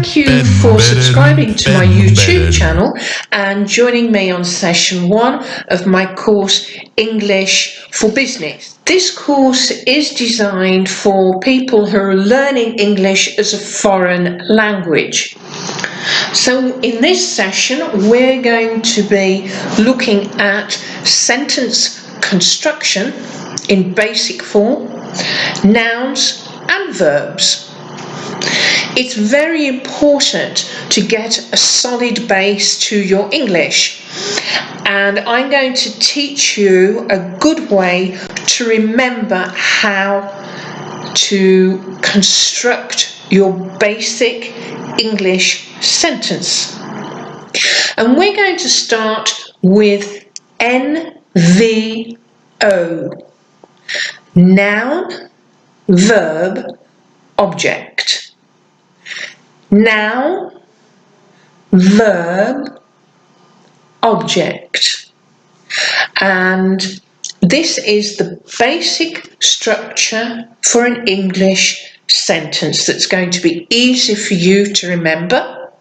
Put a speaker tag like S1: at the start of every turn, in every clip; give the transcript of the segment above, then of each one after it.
S1: Thank you for subscribing to my YouTube channel and joining me on session 1 of my course English for Business. This course is designed for people who are learning English as a foreign language. So in this session we're going to be looking at sentence construction in basic form, nouns and verbs. It's very important to get a solid base to your English, and I'm going to teach you a good way to remember how to construct your basic English sentence. And we're going to start with NVO. Noun, verb, object. Noun, verb, object. And this is the basic structure for an English sentence that's going to be easy for you to remember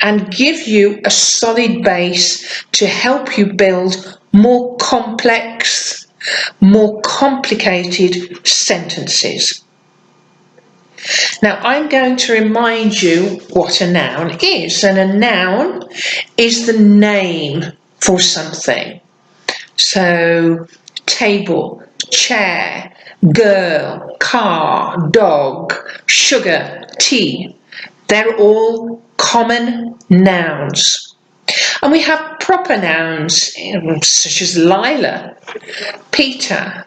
S1: and give you a solid base to help you build more complex, more complicated sentences. Now I'm going to remind you what a noun is, and a noun is the name for something. So table, chair, girl, car, dog, sugar, tea, they're all common nouns. And we have proper nouns such as Laila, Peter,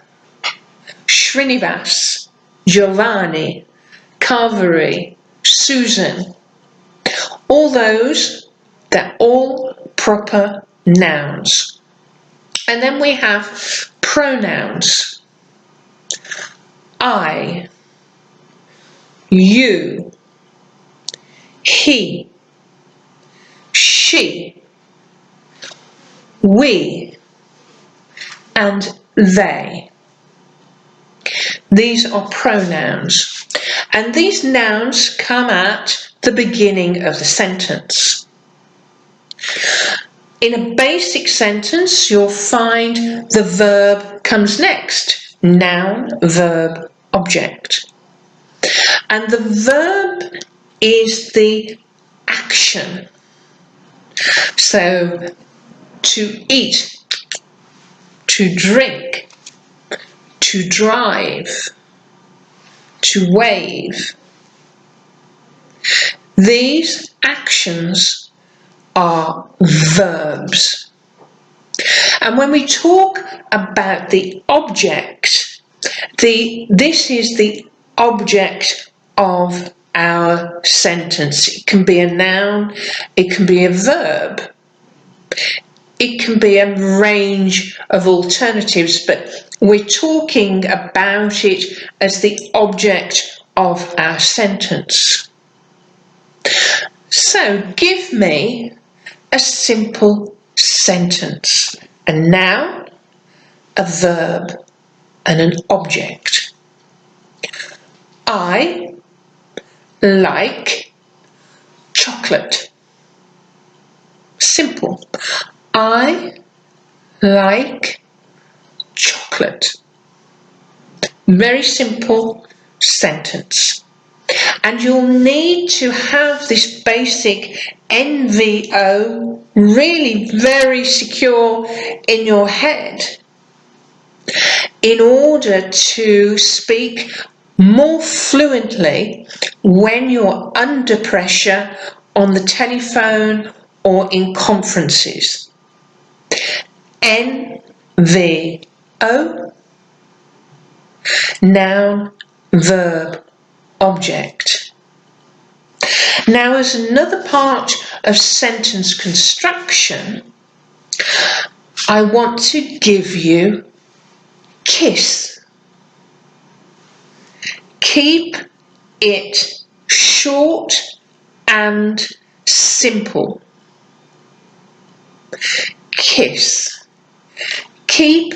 S1: Srinivas, Giovanni, Calvary, Susan. All those, they're all proper nouns. And then we have pronouns. I, you, he, she, we, and they. These are pronouns, and these nouns come at the beginning of the sentence. In a basic sentence, you'll find the verb comes next. Noun, verb, object. And the verb is the action. So, to eat, to drink, to drive, to wave. These actions are verbs. And when we talk about the object, this is the object of our sentence. It can be a noun, it can be a verb, it can be a range of alternatives, but we're talking about it as the object of our sentence. So give me a simple sentence. A noun, a verb, and an object. I like chocolate. Simple. I like chocolate. Very simple sentence. And you'll need to have this basic NVO really very secure in your head in order to speak more fluently when you're under pressure on the telephone or in conferences. NVO, noun, verb, object. Now, as another part of sentence construction, I want to give you kiss. Keep it short and simple. Kiss. Keep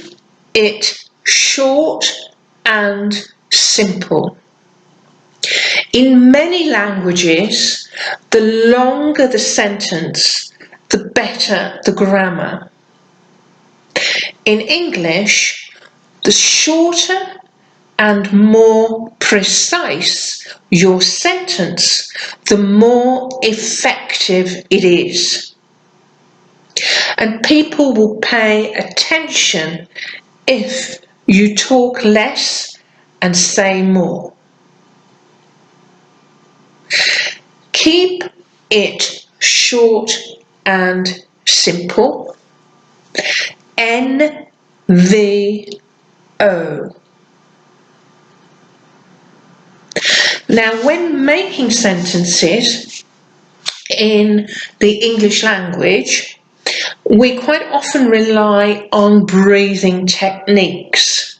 S1: it short and simple. In many languages, the longer the sentence, the better the grammar. In English, the shorter and more precise your sentence, the more effective it is. And people will pay attention if you talk less and say more. Keep it short and simple. NVO. Now, when making sentences in the English language, we quite often rely on breathing techniques.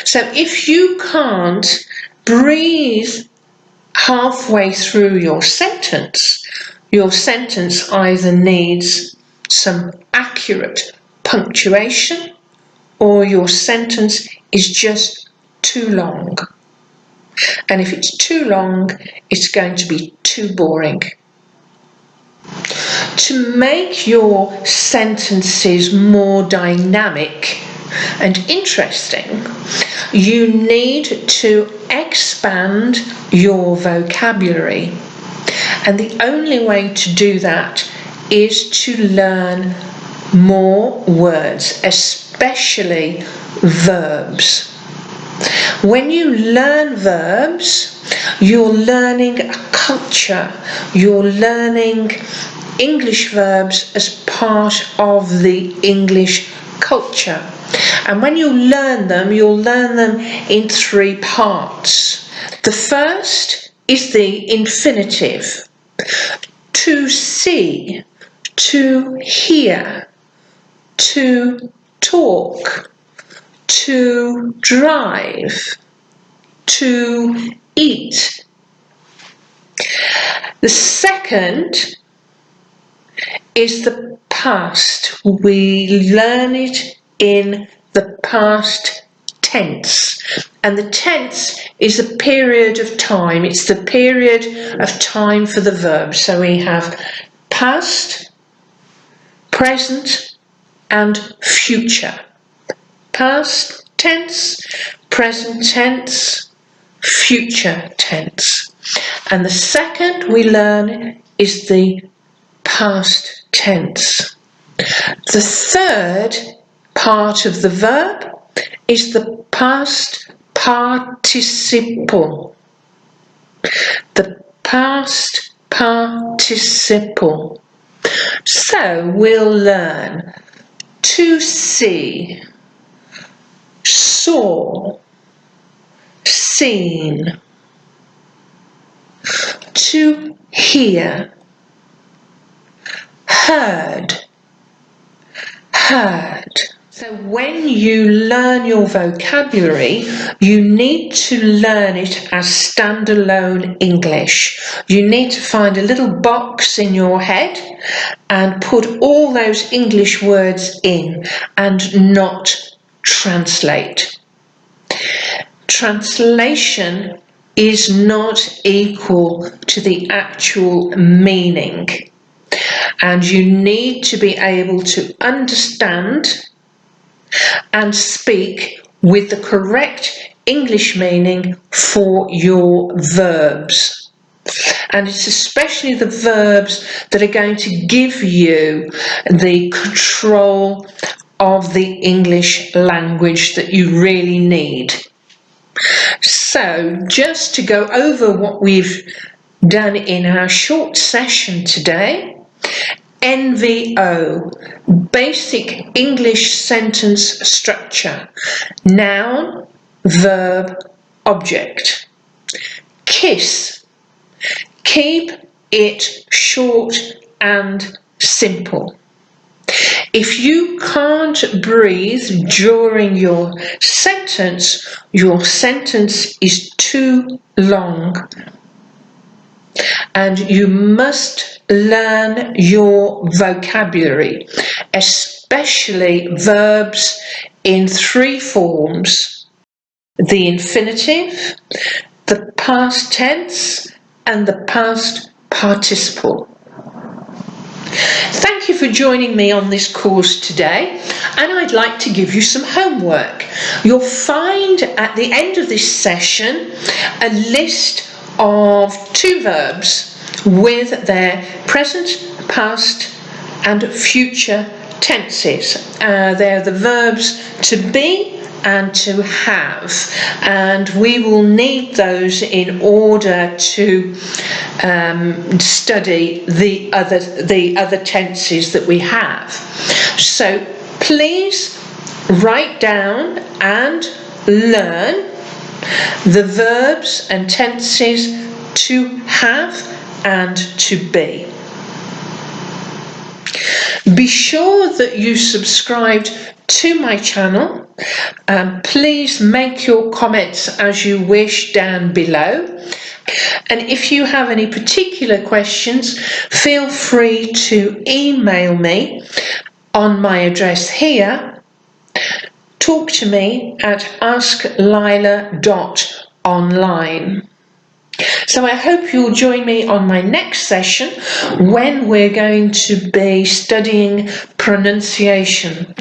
S1: So if you can't breathe halfway through your sentence either needs some accurate punctuation or your sentence is just too long. And if it's too long, it's going to be too boring. To make your sentences more dynamic and interesting, you need to expand your vocabulary. And the only way to do that is to learn more words, especially verbs. When you learn verbs, you're learning a culture, you're learning English verbs as part of the English culture. And when you learn them, you'll learn them in three parts. The first is the infinitive. To see, to hear, to talk, to drive, to eat. The second is the past. We learn it in the past tense. And the tense is a period of time. It's the period of time for the verbs. So we have past, present, and future. Past tense, present tense, future tense. And the second we learn is the past tense. The third part of the verb is the past participle. The past participle. So we'll learn to see, saw, seen, to hear, heard, heard. So when you learn your vocabulary, you need to learn it as standalone English. You need to find a little box in your head and put all those English words in and not translate. Translation is not equal to the actual meaning. And you need to be able to understand and speak with the correct English meaning for your verbs. And it's especially the verbs that are going to give you the control of the English language that you really need. So, just to go over what we've done in our short session today, NVO, basic English sentence structure. Noun, verb, object. Kiss. Keep it short and simple. If you can't breathe during your sentence is too long. And you must learn your vocabulary, especially verbs in three forms: the infinitive, the past tense and the past participle. Thank you for joining me on this course today, and I'd like to give you some homework. You'll find at the end of this session a list of 2 verbs with their present, past and future tenses. They're the verbs to be and to have, and we will need those in order to study the other tenses that we have. So please write down and learn the verbs and tenses to have and to be. Be sure that you subscribed to my channel. Please make your comments as you wish down below. And if you have any particular questions, feel free to email me on my address here. Talk to me at asklaila.online. So I hope you'll join me on my next session when we're going to be studying pronunciation.